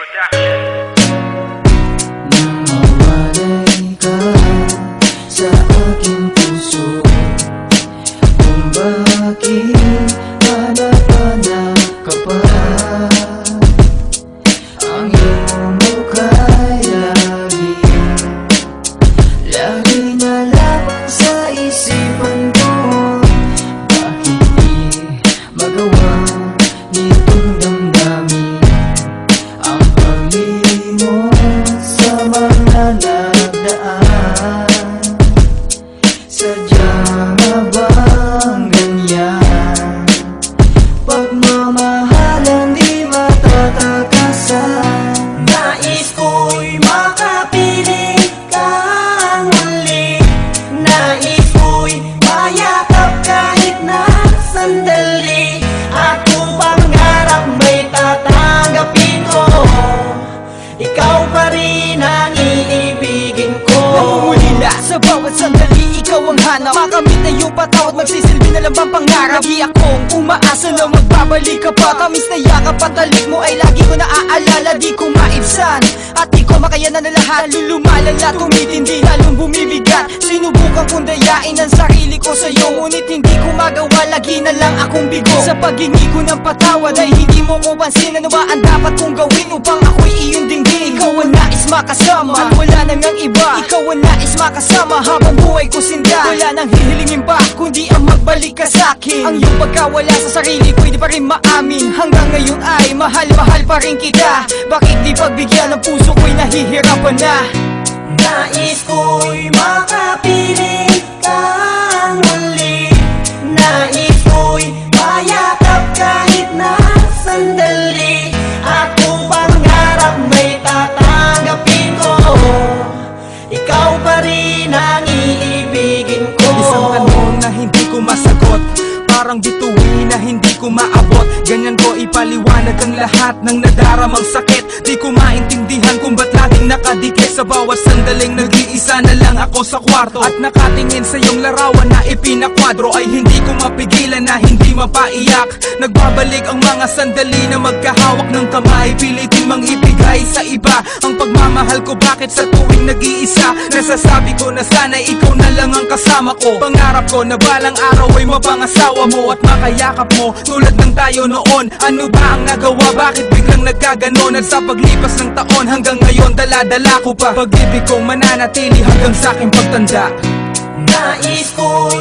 Production. Mawalay ka sa aking puso, kung bakit hanap-hanap ka pa. Ang iyong mukha'y lagi na lamang sa isipan ko. Bakit di magawa nitong damdamin ang paglimot sa mga nagdaan? Sadya nga bang ganyan? Pagmamahalan di matatakasan. Nais ko'y makapiling kang muli. Nais ko'y mayakap kahit na sandali. At kung pangarap may tatanggapin ko, ikaw pa rin ang iibigin ko. Namumulila sa bawat sandali, ikaw ang hanap. Makamit na iyong patawad, magsisilbi na lang bang pangarap? Lagi akong umaasa na magbabalik ka pa. Tamis na yakap at talik mo ay lagi ko naaalala. Di ko maibsan at di ko makayanan na lahat. Lumalala, tumitindi, lalong bumibigat. Sinubukan kong dayain ang sarili ko sa'yo, ngunit hindi ko magawa, lagi na lang akong bigo. Sa paghingi ko ng patawad ay hindi mo ko pansin. Ano ba ang dapat kong gawin upang ako'y iyong dinggin? Ikaw ang nais makasama at wala nang ang iba. Ikaw ang nais makasama habang buhay ko sinda. Wala nang hihilingin pa kundi ang magbalik ka sa'kin. Ang iyong pagkawala sa sarili pwede pa rin maamin. Hanggang ngayon ay mahal-mahal pa rin kita. Bakit di pagbigyan ng puso ko'y nahihirapan na? Nais ko'y makapiling kang muli. Nais ko'y mayakap kahit na sandali. At kung pangarap may tatanggapin ko, ikaw pa rin ang iibigin ko. Isang tanong na hindi ko masagot, parang bituin na hindi ko maabot. Ganyan ko ipaliwanag ang lahat ng nadaramang sakit. Di ko maintindihan kung ba't laging nakadikit. Sa bawat sandaling nag-iisa na lang ako sa kwarto, at nakatingin sa iyong larawan na ipinakwadro. Ay hindi ko mapigilan na hindi mapaiyak. Nagbabalik ang mga sandali na magkahawak ng kamay. Pilitin mang ibigay sa iba ang pagmamahal ko. Bakit sa tuwing nag-iisa nasasabi ko na sana'y ikaw na lang ang kasama ko? Pangarap ko na balang araw ay mapangasawa mo at makayakap mo tulad ng tayo noon. Ano ba ang nagawa? Bakit biglang nagkaganon? At sa paglipas ng taon hanggang ngayon dala-dala ko pa pag-ibig kong mananatili hanggang sa aking pagtanda. Nais ko'y